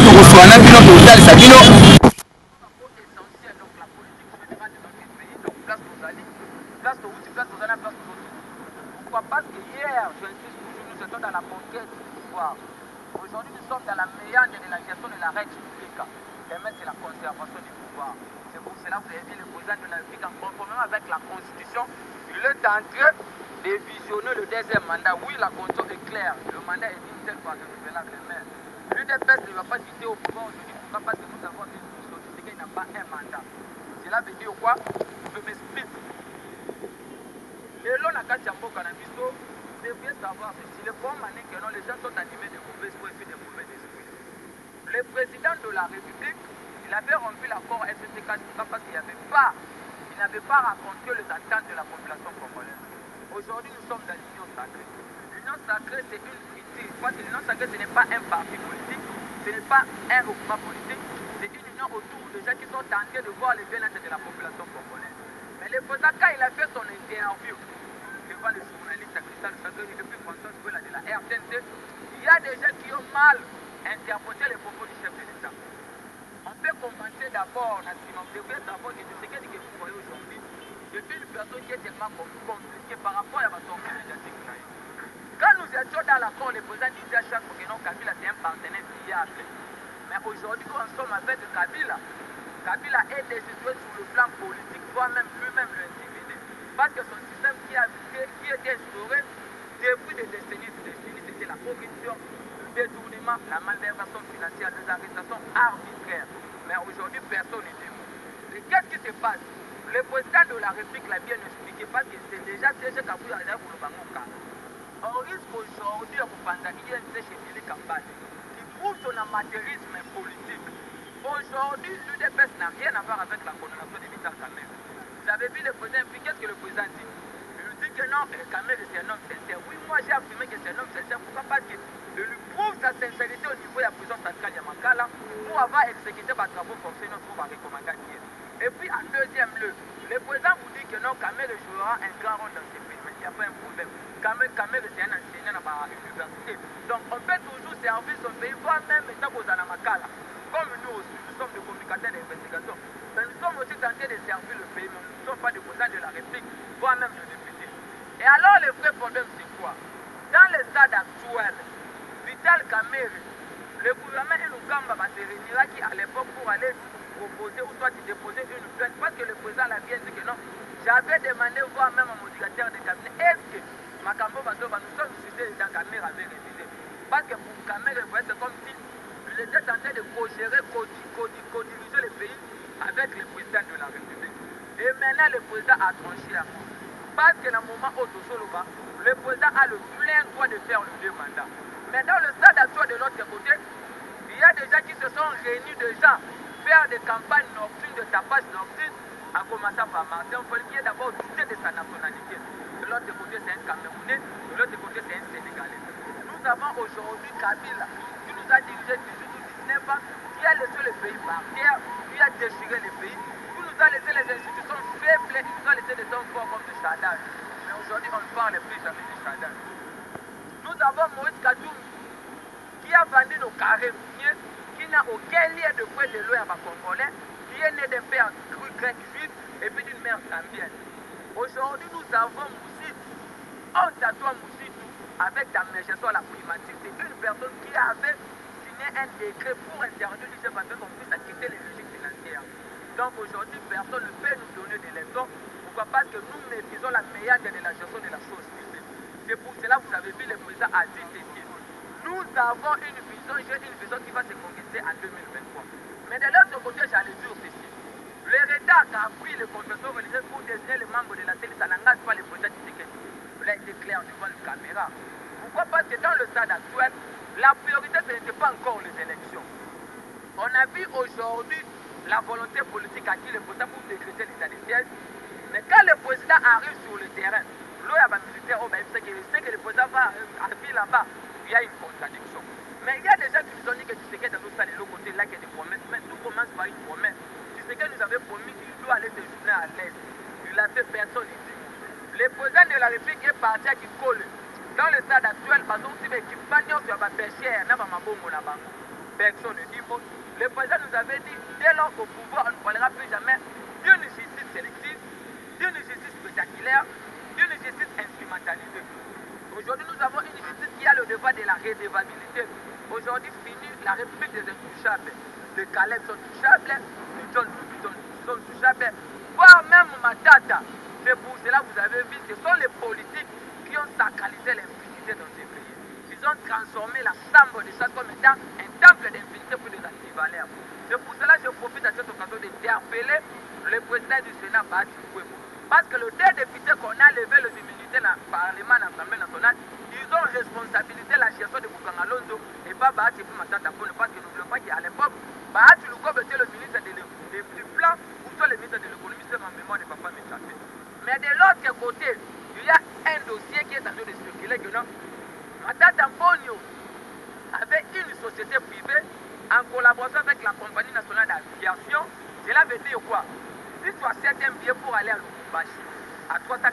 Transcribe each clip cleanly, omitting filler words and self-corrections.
to reçoit na bino to tal sabino parce que hier, je insiste toujours, nous étions dans la conquête du pouvoir. Aujourd'hui, nous sommes dans la meilleure de la gestion de la règle publique. Et même c'est la conservation du pouvoir. C'est pour cela que vous avez vu le président de la République en conformément avec la Constitution. Il est en train de visionner le deuxième mandat. Oui, la Constitution est claire. Le mandat est d'une seule fois renouvelable. Mais l'UDPS ne va pas quitter au pouvoir aujourd'hui. Pourquoi? Parce que nous avons une constitution qui n'a pas un mandat. Cela veut dire quoi? Je m'explique. Et là, on a qu'à dire Canabiso, vous devriez savoir que si les bons manies que non, les gens sont animés de mauvais esprits et de mauvais esprits. Le président de la République, il avait rompu l'accord STK parce qu'il n'avait pas raconté les attentes de la population congolaise. Aujourd'hui, nous sommes dans l'Union sacrée. L'Union sacrée, c'est une critique. Parce que l'Union sacrée, ce n'est pas un parti politique, ce n'est pas un regroupement politique, c'est une union autour de gens qui sont tentés de voir les bien-être de la population congolaise. Mais le président, quand il a fait son interview devant les journalistes à Cristal Chagrin et depuis François Souela de la RTNC, il y a des gens qui ont mal interprété les propos du chef de l'État. On peut commencer d'abord, on devrait savoir que ce que vous voyez aujourd'hui, c'est une personne qui est tellement compliquée par rapport à son médiatique. Quand nous étions dans l'accord, le président disait à chaque fois que non, Kabila c'est un partenaire fiable. Mais aujourd'hui, quand nous sommes avec Kabila, Kabila est décidé sur le plan politique, voire même lui-même l'intimider. Parce que son système qui était instauré depuis des décennies, c'était la corruption, le détournement, la malversation financière, les arrestations arbitraires. Mais aujourd'hui, personne n'est témoin. Et qu'est-ce qui se passe? Le président de la République l'a bien expliqué parce que c'est déjà siégé Kabila pour le Bangoka. On risque aujourd'hui à Kupanda INC chez Billy Kambani, qui prouve son amateurisme politique. Aujourd'hui, l'UDPS n'a rien à voir avec la condamnation de Vital Kamerhe. Vous avez vu le président, puis qu'est-ce que le président dit? Il lui dit que non, Kamerhe c'est un homme sincère. Oui, moi j'ai affirmé que c'est un homme sincère. Pourquoi? Parce que je lui prouve sa sincérité au niveau de la prison centrale Yamakala pour avoir exécuté par travaux forcés notre trouve à recommander hier. Et puis en deuxième lieu, le président vous dit que non, Kamerhe jouera un grand rôle dans ce pays. Mais il n'y a pas un problème. Kamerhe c'est un enseignant à l'université. Donc on peut toujours servir son pays, voire même étant aux Anamakala. Comme nous aussi, nous sommes des communicateurs d'investigation. Mais nous sommes aussi tentés de servir le pays, mais nous ne sommes pas des présidents de la République, voire même des députés. Et alors le vrai problème c'est quoi? Dans le stade actuel, Vital Kamerhe, le gouvernement et le Gamba va se réunir qui à l'époque pour aller proposer ou soit déposer une plainte parce que le président l'a bien dit que non. J'avais demandé voir même un modificateur de cabinet. Est-ce que Makambo Bazoba, nous sommes suscités dans Kamerhe avait révisé? Parce que pour Kamerhe, c'est comme si il était en train de co-gérer, co-diriger le pays avec le président de la République. Et maintenant, le président a tranché à moi. Parce que dans le moment où le président a le plein droit de faire le deux mandats. Mais dans le stade actuel de l'autre côté, il y a des gens qui se sont réunis déjà faire des campagnes nocturnes, de tapage nocturne, en commençant par Martin Fayulu, qui est d'abord douté de sa nationalité. De l'autre côté, c'est un Camerounais, de l'autre côté, c'est un Sénégalais. Nous avons aujourd'hui Kabila, qui nous a dirigé 18 ans, qui a laissé le pays par terre, qui a déchiré le pays, qui nous a laissé les institutions faibles, qui nous a laissé des hommes forts comme le Chadal. Mais aujourd'hui, on ne parle plus jamais du Chadal. Nous avons Moïse Kadoum, qui a vendu nos carrés miniers, qui n'a aucun lien de près de l'eau à Congolais, qui est né d'un père grec juif et puis d'une mère zambienne. Aujourd'hui, nous avons Moussitou. On t'attend Moussitou avec ta gestion à la primature. C'est une personne qui avait signé un décret pour interdire le chef afin qu'on puisse quitter les régimes financières. Donc aujourd'hui, personne ne peut nous donner des leçons. Pourquoi? Parce que nous maîtrisons la meilleure de la gestion de la chose publique. C'est pour cela que vous avez vu le président a dit ceci. Nous avons une vision, j'ai une vision qui va se concrétiser en 2023. Mais de l'autre côté, j'allais dire ceci. Le retard qu'a pris le confesseur religieux pour désigner les membres de la CELI, ça n'engage pas le président Tshisekedi. Il a été clair devant la caméra. Pourquoi? Parce que dans le stade actuel, la priorité, ce n'était pas encore les élections. On a vu aujourd'hui la volonté politique à qui le président pour décréter l'état de siège. Mais quand le président arrive sur le terrain, l'eau est militaire, il sait que le président va arriver là-bas. Il y a une contradiction. Mais il y a des gens qui nous ont dit que Tshisekedi dans l'autre de l'autre côté, là, qu'il y a des promesses. Mais tout commence par une promesse. Tshisekedi nous avait promis qu'il doit aller séjourner à l'Est. Il a fait personne ici. Le président de la République est parti à Kikole. Dans le stade actuel, parce que si l'équipement sur la pêchière, n'a pas ma bombe là-bas. personne ne dit mot. Le président nous avait dit, dès lors qu'au pouvoir, on ne parlera plus jamais d'une justice sélective, d'une justice spectaculaire, d'une justice instrumentalisée. Aujourd'hui, nous avons une justice qui a le devoir de la redevabilité. Aujourd'hui, fini la République des intouchables. Les Caleb sont touchables, les John sont touchables, voire même Matata. C'est pour cela que vous avez vu, ce sont les politiques qui ont sacralisé l'impunité dans ces pays. Ils ont transformé la chambre de chasse comme étant un temple d'impunité pour les antivaleurs. C'est pour cela que je profite à cette occasion d'interpeller le président du Sénat, Bahati Lukwebo. Parce que le deux députés qu'on a levé les immunités dans le Parlement, dans l'Assemblée nationale, ils ont responsabilisé la gestion de Bougang Alonso et pas Bahati Matata Ponyo. Parce que n'oublions pas qu'à l'époque, Bahati Lukwebo était le ministre du plan ou soit le ministre de l'économie, c'est ma mémoire de papa m'échappé. Mais de l'autre côté, il y a un dossier qui est en train de circuler que non, Matata Ponyo avait une société privée en collaboration avec la compagnie nationale d'aviation. Cela veut dire quoi? Si tu achètes un billet pour aller à Lubumbashi à $340,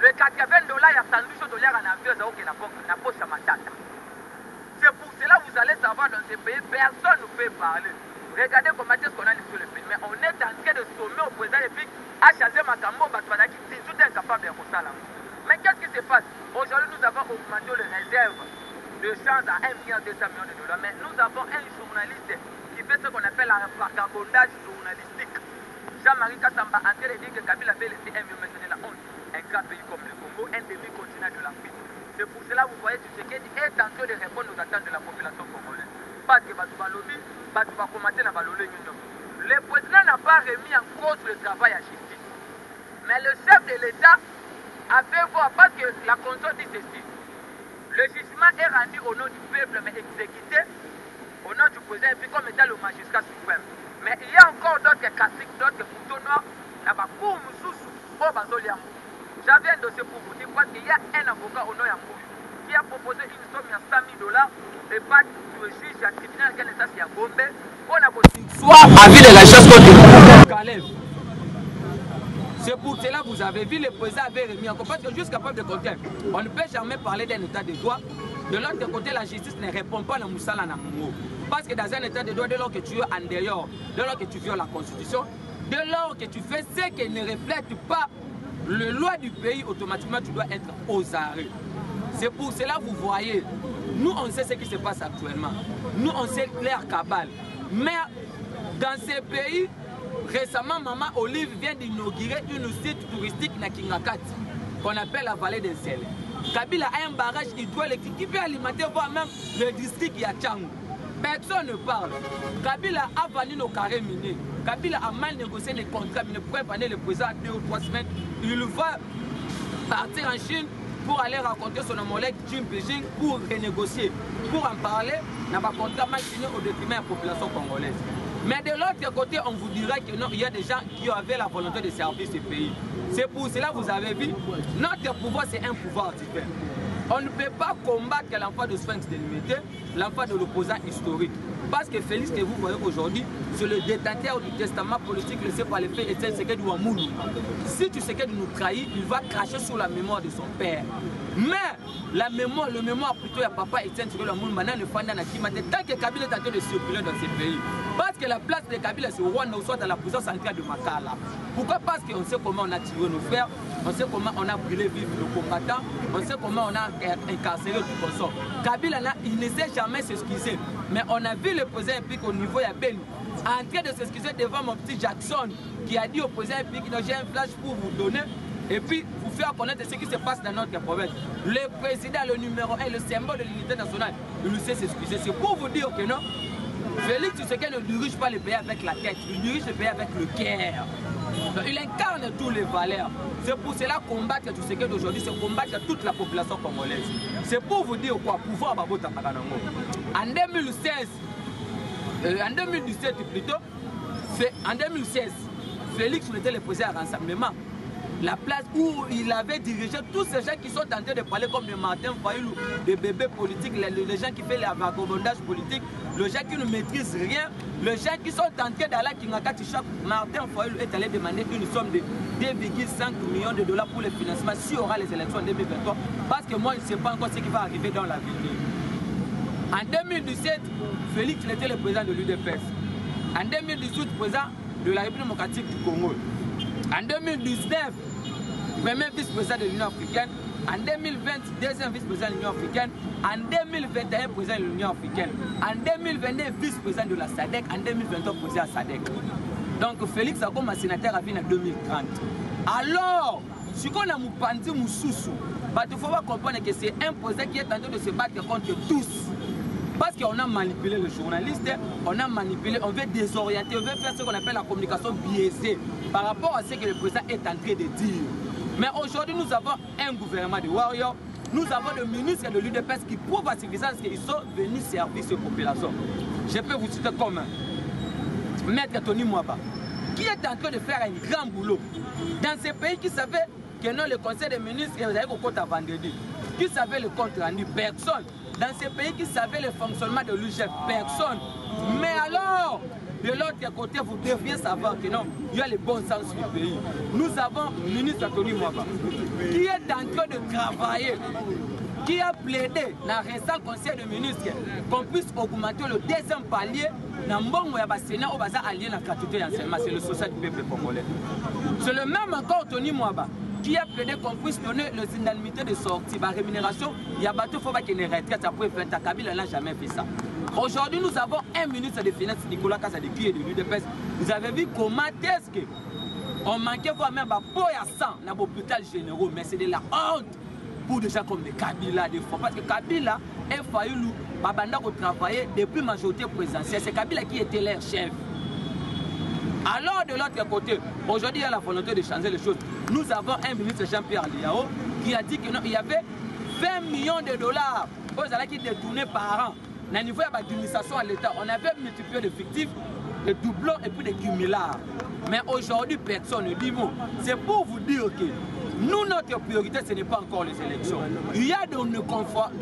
le $80 il y a $100 en avion na poche à Matata. C'est pour cela que vous allez savoir dans ces pays, personne ne peut parler. Regardez comment est-ce qu'on a sur le pays. Mais on est en train de sommer au président et puis à changer Makambo, Batouanaki, tout est incapable de faire ça. Mais qu'est-ce qui se passe? Aujourd'hui, nous avons augmenté les réserves de change à $1,2 million. Mais nous avons un journaliste qui fait ce qu'on appelle la vagabondage journalistique. Jean-Marie Kassamba en train de dire que Kabila avait laissé la honte. Un grand pays comme le Congo, un demi-continent de l'Afrique. C'est pour cela que vous voyez Tshisekedi est en train de répondre aux attentes de la population congolaise. Parce que Batouba-Lobi, Batouba commenter dans Balolé. Le président n'a pas remis en cause le travail à justice. Mais le chef de l'État a fait voir, parce que la conscience dit ceci. Le jugement est rendu au nom du peuple, mais exécuté au nom du président et puis comme étant le magistrat suprême. Mais il y a encore d'autres classiques, d'autres couteaux noirs, là-bas, pour Moussoussou, au Bazoliamou. J'avais un dossier pour vous dire parce qu'il y a un avocat au nom Yambou qui a proposé une somme de $100 000 et pas de juge à tribunal qui est à Gombe. On a soit avis de la chasse contre Caleb. C'est pour cela que vous avez vu le président avait remis encore. Parce que jusqu'à preuve de contraire, on ne peut jamais parler d'un état de droit. De l'autre côté, la justice ne répond pas à la Moussala Namungo. Parce que dans un état de droit, dès lors que tu es en dehors, dès lors que tu violes la constitution, dès lors que tu fais ce qui ne reflète pas le loi du pays, automatiquement tu dois être aux arrêts. C'est pour cela que vous voyez, nous on sait ce qui se passe actuellement. Nous on sait clair cabale. Mais dans ces pays, récemment, Maman Olive vient d'inaugurer une site touristique na Kingakati, qu'on appelle la vallée des Sels. Kabila a un barrage hydroélectrique qui peut alimenter voire même le district Yachangu. Personne ne parle. Kabila a vanné nos carrés minés. Kabila a mal négocié les contrats, mais ne pourrait pas le président 2 ou 3 semaines. Il va partir en Chine pour aller rencontrer son homologue Jim Beijing pour renégocier, pour en parler. N'a pas contrat mal signé au détriment de la population congolaise. Mais de l'autre côté, on vous dirait que non, il y a des gens qui avaient la volonté de servir ce pays. C'est pour cela que vous avez vu, notre pouvoir c'est un pouvoir différent. On ne peut pas combattre l'enfant de Sphinx délimité, l'enfant de l'opposant historique. Parce que Félix, que vous voyez aujourd'hui, c'est le détenteur du testament politique laissé par les faits Étienne Tshisekedi Ouamoulou. Si Tshisekedi nous trahit, il va cracher sur la mémoire de son père. Mais le mémoire plutôt à papa Étienne Tshisekedi Ouamoulou, maintenant ne fanda na Kimate, tant que Kabila est en train de circuler dans ces pays. Parce que la place de Kabila c'est au Rwanda ou soit dans la puissance centrale de Makala. Pourquoi? Parce qu'on sait comment on a tiré nos frères, on sait comment on a brûlé vivre nos combattants, on sait comment on a incarcéré tout consort. Kabila il ne sait jamais s'excuser. Mais on a vu le président Epic au niveau de Ben en train de s'excuser devant mon petit Jackson qui a dit au président Epic j'ai un flash pour vous donner et puis vous faire connaître ce qui se passe dans notre province. Le président, le numéro 1, le symbole de l'unité nationale, il sait s'excuser. C'est pour vous dire que non, Félix Tshisekedi ne dirige pas le pays avec la tête, il dirige le pays avec le cœur. Il incarne tous les valeurs. C'est pour cela combattre Tshisekedi d'aujourd'hui, c'est combattre toute la population congolaise. C'est pour vous dire quoi, pouvoir Babota Paganango. En 2016, en 2017 plutôt, en 2016, Félix était le président à rassemblement. La place où il avait dirigé tous ces gens qui sont tentés de parler comme de Martin Fayulu, des bébés politiques, les gens qui font le vagabondage politique, les gens qui ne maîtrisent rien, les gens qui sont tentés d'aller à Kingakati. Martin Fayulu est allé demander une somme de 2,5 millions de dollars pour le financement s'il y aura les élections en 2023. Parce que moi, je ne sais pas encore ce qui va arriver dans l'avenir. En 2017, Félix était le président de l'UDPS. En 2018, président de la République démocratique du Congo. En 2019, premier vice-président de l'Union africaine. En 2020, deuxième vice-président de l'Union africaine. En 2021, président de l'Union africaine. En 2022, vice-président de la SADC. En 2023, président de la SADC. Donc Félix a comme sénateur à venir en 2030. Alors, ce qu'on a moupandi moussoussou, il faut comprendre que c'est un président qui est en train de se battre contre tous. Parce qu'on a manipulé le journaliste, on a manipulé, on veut désorienter, on veut faire ce qu'on appelle la communication biaisée par rapport à ce que le président est en train de dire. Mais aujourd'hui, nous avons un gouvernement de warriors, nous avons le ministre de l'UDPS qui prouve à suffisance qu'ils sont venus servir ces populations. Je peux vous citer comme Maître Tony Mwaba, qui est en train de faire un grand boulot dans ces pays qui savaient que non, le conseil des ministres est au compte à vendredi, qui savait le compte rendu, personne. Dans ces pays qui savaient le fonctionnement de l'UGF, personne. Mais alors, de l'autre côté, vous deviez savoir que non, il y a le bon sens du pays. Nous avons le ministre Tony Mwaba, qui est en train de travailler, qui a plaidé dans le récent conseil de ministres qu'on puisse augmenter le deuxième palier dans le monde où il y a allié la gratuité d'enseignement, c'est le social du peuple congolais. C'est le même encore Tony Mwaba qui a plaidé qu'on puisse donner les indemnités de sortie, la rémunération. Il y a bateau, il faut pas qu'il y ait une retraite après 20 ans. Kabila n'a jamais fait ça. Aujourd'hui, nous avons un ministre des Finances, Nicolas Kassadeki, et de l'UDPS. Vous avez vu comment est-ce qu'on manquait voir même un pot à sang dans l'hôpital généraux, mais c'est de la honte pour des gens comme des Kabila, des fois. Parce que Kabila est failli travailler depuis la majorité présidentielle. C'est Kabila qui était leur chef. Alors de l'autre côté, aujourd'hui il y a la volonté de changer les choses. Nous avons un ministre Jean-Pierre Liao qui a dit qu'il y avait 20 millions de dollars qui détournés par an. Au niveau de l'administration à l'État, on avait multiplié de fictifs, de doublons et puis de cumulards. Mais aujourd'hui, personne ne dit mot. C'est pour vous dire que nous, notre priorité, ce n'est pas encore les élections. Il y a de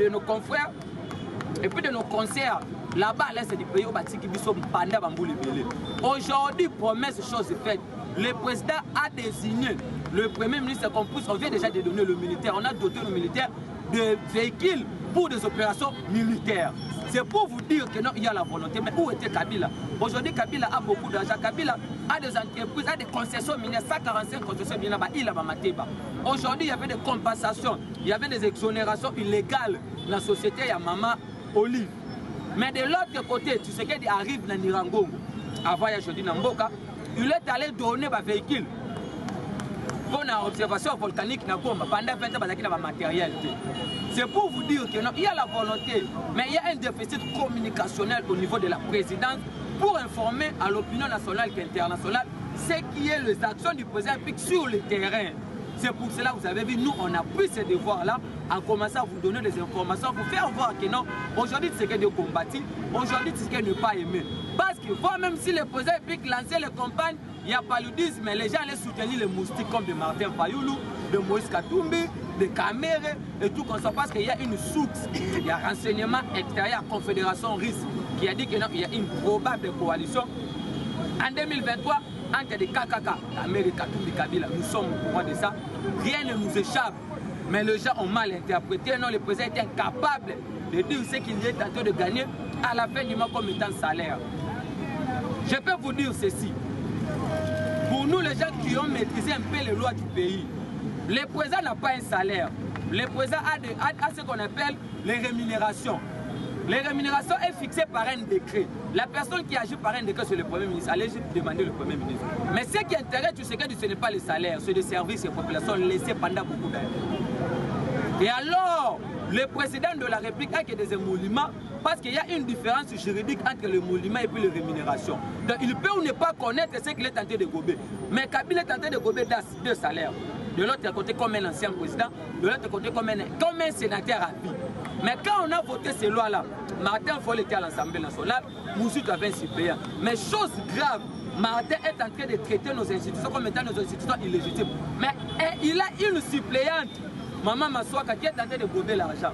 nos confrères et puis de nos concerts là-bas à l'est du pays, aujourd'hui, promesse, chose faite. Le président a désigné le premier ministre qu'on puisse, on vient déjà de donner le militaire, on a doté le militaire de véhicules pour des opérations militaires. C'est pour vous dire que non, il y a la volonté. Mais où était Kabila? Aujourd'hui, Kabila a beaucoup d'argent. Kabila a des entreprises, a des concessions minières, 145 concessions minières, il a Mateba. Aujourd'hui, il y avait des compensations, il y avait des exonérations illégales dans la société, il y a Maman Olive. Mais de l'autre côté, tu sais qu'il arrive dans Nirangongo, avant aujourd'hui dans Mboka, il est allé donner un véhicule pour une observation volcanique dans Goma pendant 20 ans, il y a matériel. C'est pour vous dire qu'il y a la volonté, mais il y a un déficit communicationnel au niveau de la présidence pour informer à l'opinion nationale et internationale ce qui est les actions du président sur le terrain. C'est pour cela que vous avez vu, nous, on a pris ce devoir-là en commençant à vous donner des informations, pour faire voir que non, aujourd'hui, c'est ce que de combattre, aujourd'hui, c'est ce que ne pas aimer. Parce que, voire même si le président pique lancer les campagnes, il n'y a pas paludisme, mais les gens allaient soutenir les moustiques comme de Martin Fayoulou, de Moïse Katumbi, de Kamere et tout comme ça, parce qu'il y a une source, il y a renseignement extérieur à Confédération RIS qui a dit qu'il y a une probable coalition. En 2023, entre des KKK, Amérique, Katumbi, Kabila, nous sommes au courant de ça. Rien ne nous échappe. Mais les gens ont mal interprété. Non, le président est incapable de dire ce qu'il est en train de gagner à la fin du mois comme étant salaire. Je peux vous dire ceci. Pour nous, les gens qui ont maîtrisé un peu les lois du pays, le président n'a pas un salaire. Le président a ce qu'on appelle les rémunérations. Les rémunérations est fixée par un décret. La personne qui agit par un décret, c'est le Premier ministre. Allez demander le Premier ministre. Mais ce qui intéresse, tu sais que ce n'est pas le salaire, c'est des services et populations laissées pendant beaucoup d'années. Et alors, le président de la République a que des émoluments parce qu'il y a une différence juridique entre l'émolument et puis les rémunérations. Donc il peut ou ne pas connaître ce qu'il est tenté de gober. Mais Kabila est tenté de gober deux salaires. De l'autre côté comme un ancien président, de l'autre côté comme un sénateur à vie. Mais quand on a voté ces lois-là, Martin Foll était à l'Assemblée nationale, Moussoutou avait un suppléant. Mais chose grave, Martin est en train de traiter nos institutions comme étant nos institutions illégitimes. Mais il a une suppléante, Maman Maswaka, qui est en train de gober l'argent.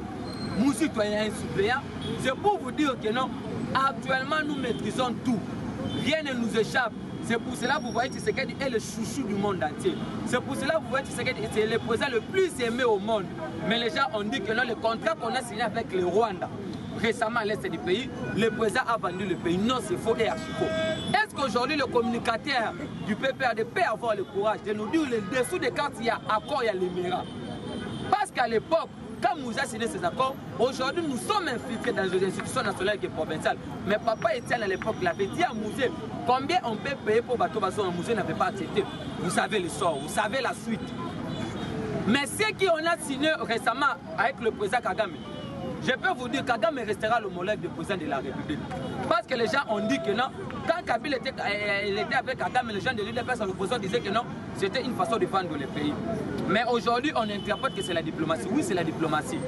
Moussoutou a un suppléant. C'est pour vous dire que non, actuellement nous maîtrisons tout. Rien ne nous échappe. C'est pour cela que vous voyez Tshisekedi est le chouchou du monde entier. C'est pour cela que vous voyez Tshisekedi c'est le président le plus aimé au monde. Mais les gens ont dit que non, le contrat qu'on a signé avec le Rwanda, récemment à l'est du pays, le président a vendu le pays. Non, c'est faux et archi faux. Est-ce qu'aujourd'hui, le communicateur du PPRD peut avoir le courage de nous dire le dessous des cartes, il y a accord, il y a l'émirat? Parce qu'à l'époque, quand Moussa a signé ces accords, aujourd'hui nous sommes infiltrés dans les institutions nationales et provinciales. Mais papa Etienne à l'époque l'avait dit à Moussa, combien on peut payer pour bateau bateau? Moussa n'avait pas accepté. Vous savez le sort, vous savez la suite. Mais ce qu'on a signé récemment avec le président Kagame, je peux vous dire que Kagame restera l'homologue du président de la République. Parce que les gens ont dit que non, quand Kabila était avec Kagame, les gens de l'UDPS à l'opposition disaient que non, c'était une façon de vendre le pays. Mais aujourd'hui, on interprète que c'est la diplomatie. Oui, c'est la diplomatie.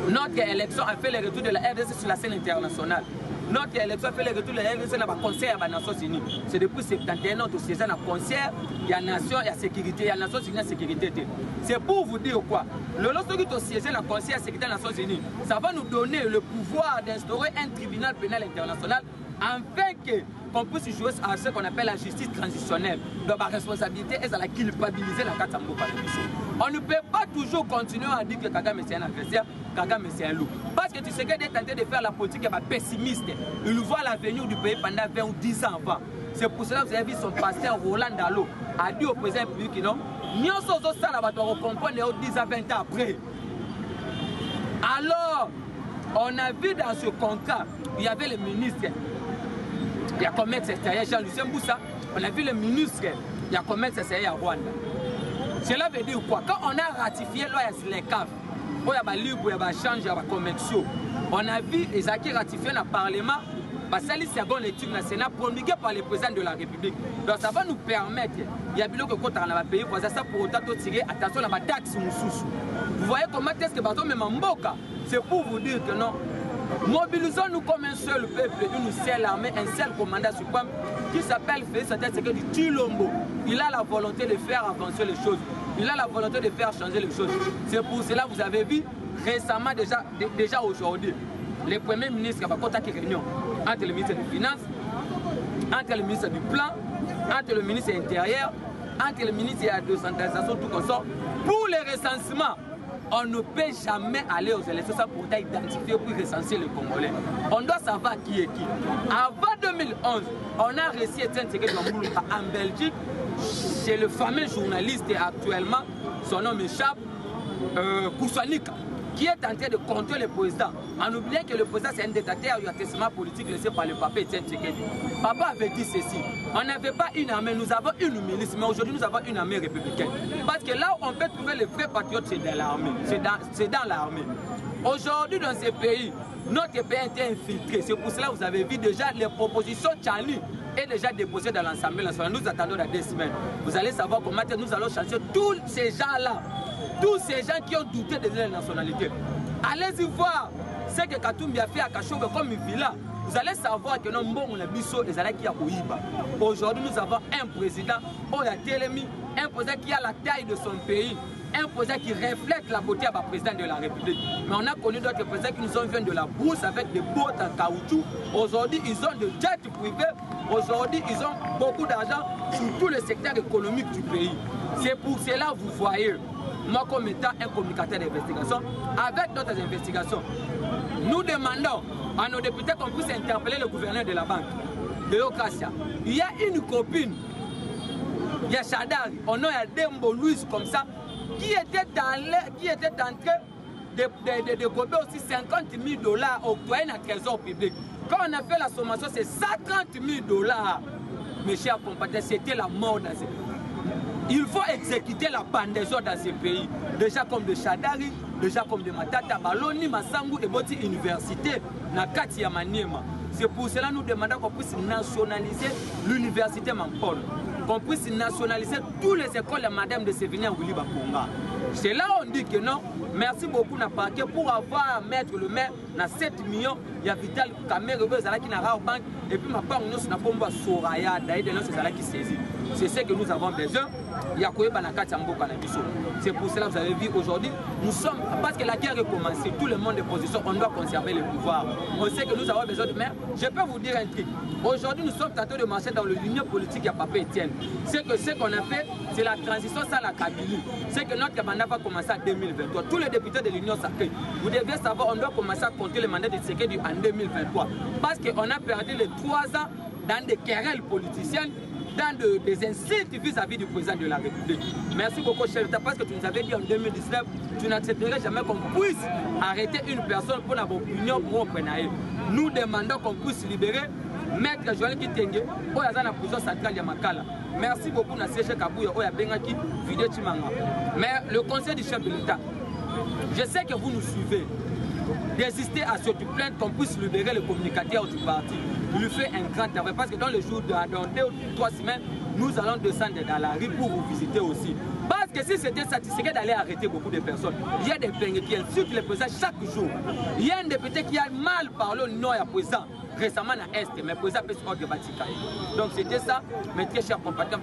Notre élection a fait le retour de la RDC sur la scène internationale. Notre élection a fait le retour de la RDC dans le concert des Nations Unies. C'est depuis 71 ans que c'est un concert, il y a nation, il y a sécurité, il y a Nations Unies, il y a sécurité. C'est pour vous dire quoi? Lorsque nous siégez dans le concert de sécurité des Nations Unies, ça va nous donner le pouvoir d'instaurer un tribunal pénal international afin qu'on puisse jouer à ce qu'on appelle la justice transitionnelle. Donc la responsabilité est à la culpabiliser la Katambo par les choses. On ne peut pas toujours continuer à dire que Kagame c'est un agresseur, Kagame c'est un loup. Parce que tu sais qu'il est tenté de faire la politique pessimiste. Il voit l'avenir du pays pendant 20 ou 10 ans avant. C'est pour cela que vous avez vu son pasteur Roland Dalo a dit au président public non, nous sommes ça va comprendre 10 à 20 ans après. Alors, on a vu dans ce contrat, il y avait le ministre, il y a commerce extérieur Jean-Lucien Boussa, on a vu le ministre, il y a commerce extérieur à Rwanda. Cela veut dire quoi? Quand on a ratifié loi les CAF, il y a libre, il y a change, il y a commerciaux. On a vu Ezaki ratifié dans le Parlement, c'est la seconde lecture nationale promulguée par le président de la République. Donc ça va nous permettre, il y a bien que quand on a payé, ça pour autant tirer attention à la taxe sous. Vous voyez comment est-ce que bateau même en Mboka? C'est pour vous dire que non. Mobilisons-nous comme un seul peuple, une seule armée, un seul commandant suprême qui s'appelle Félix Tshisekedi Tshilombo. Il a la volonté de faire avancer les choses. Il a la volonté de faire changer les choses. C'est pour cela que vous avez vu récemment, déjà aujourd'hui, le premier ministre va contacter une réunion entre le ministre des Finances, entre le ministre du Plan, entre le ministre intérieur, entre le ministre de la décentralisation, tout comme ça, pour les recensements. On ne peut jamais aller aux élections sans pour identifier pour recenser les Congolais. On doit savoir qui est qui. Avant 2011, on a réussi à être intégré en Belgique chez le fameux journaliste actuellement, son nom m'échappe, Koussanika, qui est en train de contrôler le président, en oubliant que le président c'est un dictateur, il y a un testament politique laissé par le papa Etienne Tshisekedi. Papa avait dit ceci, on n'avait pas une armée, nous avons une milice, mais aujourd'hui nous avons une armée républicaine. Parce que là où on peut trouver les vrais patriotes, c'est dans l'armée. C'est dans l'armée. Aujourd'hui dans ces pays, notre pays a été infiltré. C'est pour cela que vous avez vu déjà les propositions Tchani est déjà déposées dans l'Assemblée nationale. Nous attendons dans 2 semaines. Vous allez savoir comment nous allons changer tous ces gens-là. Tous ces gens qui ont douté de leur nationalité. Allez-y voir ce que Katumbi a fait à Kachonga comme Villa. Vous allez savoir que nos mbons ont biso et zalaki à Ouiba. Aujourd'hui, nous avons un président, un président qui a la taille de son pays, un président qui reflète la beauté du président de la République. Mais on a connu d'autres présidents qui nous ont venus de la brousse avec des bottes en caoutchouc. Aujourd'hui, ils ont des jets privés. Aujourd'hui, ils ont beaucoup d'argent sur tout le secteur économique du pays. C'est pour cela que vous voyez, moi comme étant un communicateur d'investigation, avec d'autres investigations, nous demandons à nos députés qu'on puisse interpeller le gouverneur de la banque, de Yokasia. Il y a une copine, il y a Chadari, on a Dembo Louise comme ça, qui était en train de gober aussi 50 000 $ octroyés dans le trésor public. Quand on a fait la sommation, c'est 130 000 $. Mes chers compatriotes, c'était la mort dans ces pays. Il faut exécuter la pendaison dans ces pays. Déjà comme de Chadari, déjà comme de Matata, Baloni, Masangu et Boti Université, Nakati ya Maniema. C'est pour cela que nous demandons qu'on puisse nationaliser l'université Mampol, qu'on puisse nationaliser toutes les écoles de Madame de Sévigné en Wili Bakonga. C'est là où on dit que non, merci beaucoup n'a pas pour avoir à mettre le maire dans 7 millions, il y a Vital Kamere qui n'a pas banque et puis ma part nous n'a pas Soraya d'ailleurs de nous c'est ça qui saisit. C'est ce que nous avons besoin. C'est pour cela que vous avez vu aujourd'hui, nous sommes, parce que la guerre est commencée, tout le monde est position, on doit conserver le pouvoir. On sait que nous avons besoin de maire. Je peux vous dire un truc. Aujourd'hui, nous sommes en train de marcher dans l'union politique à Papa Etienne. C'est que ce qu'on a fait, c'est la transition sans la Kabylie. C'est que notre mandat va commencer en 2023. Tous les députés de l'Union sacrée, vous devez savoir, on doit commencer à compter le mandat de Tshisekedi en 2023. Parce qu'on a perdu les 3 ans dans des querelles politiciennes, dans des insultes vis-à-vis du président de la République. Merci beaucoup, chef d'État, parce que tu nous avais dit en 2019, tu n'accepterais jamais qu'on puisse arrêter une personne pour avoir opinion propre. Nous demandons qu'on puisse libérer Maître Joël Kitenge, qui est dans la prison centrale de Makala. Merci beaucoup, Nassieche Kabouya, qui est dans la vidéo Chimanga. Mais le conseil du chef de l'État, je sais que vous nous suivez. Désistez à cette plainte qu'on puisse libérer le communicateur du parti. Il lui fait un grand travail parce que dans le jour, dans 2 ou 3 semaines, nous allons descendre dans la rue pour vous visiter aussi. Parce que si c'était satisfait d'aller arrêter beaucoup de personnes, il y a des peines qui insultent les présidents chaque jour. Il y a un député qui a mal parlé au nom à président récemment à Est, mais président peut se rendre Vatican. Donc c'était ça, mes très chers compatriotes,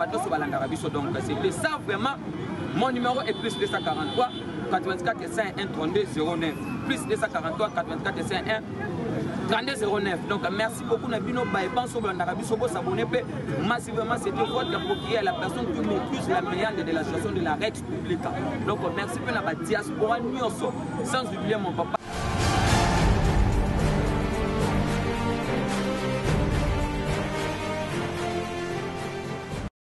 donc c'était ça vraiment. Mon numéro est plus 243 84 51 32 09. Plus 243 84 51 32 09. Donc merci beaucoup Nabino Baïban sur l'Arabie Saoudite, s'abonner massivement, c'était votre procuré à la personne qui maîtrise la meilleure de la situation de la République. Donc merci pour la diaspora sans oublier mon papa.